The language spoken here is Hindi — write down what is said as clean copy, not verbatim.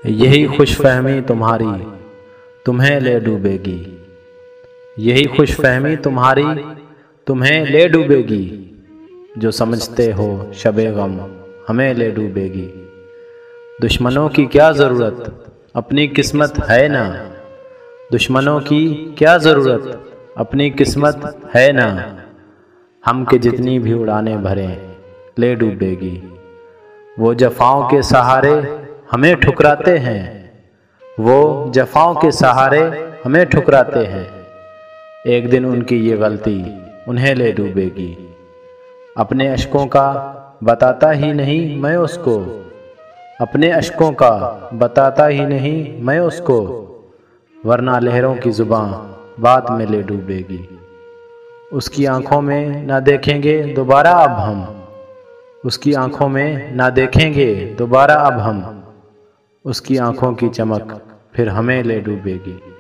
यही खुशफहमी तुम्हारी तुम्हें ले डूबेगी। यही खुशफहमी तुम्हारी तुम्हें ले डूबेगी। जो समझते हो शबे गम हमें ले डूबेगी। दुश्मनों की क्या ज़रूरत अपनी किस्मत है ना। दुश्मनों की क्या ज़रूरत अपनी किस्मत है ना। हम के जितनी भी उड़ाने भरें ले डूबेगी। वो जफ़ाओं के सहारे हमें ठुकराते हैं। वो जफ़ाओं के सहारे हमें ठुकराते हैं। एक दिन उनकी ये गलती उन्हें ले डूबेगी। अपने अश्कों का बताता ही नहीं मैं उसको। अपने अश्कों का बताता ही नहीं मैं उसको। वरना लहरों की ज़ुबां बात में ले डूबेगी। उसकी आंखों में ना देखेंगे दोबारा अब हम। उसकी आंखों में ना देखेंगे दोबारा अब हम। उसकी आंखों की चमक फिर हमें ले डूबेगी।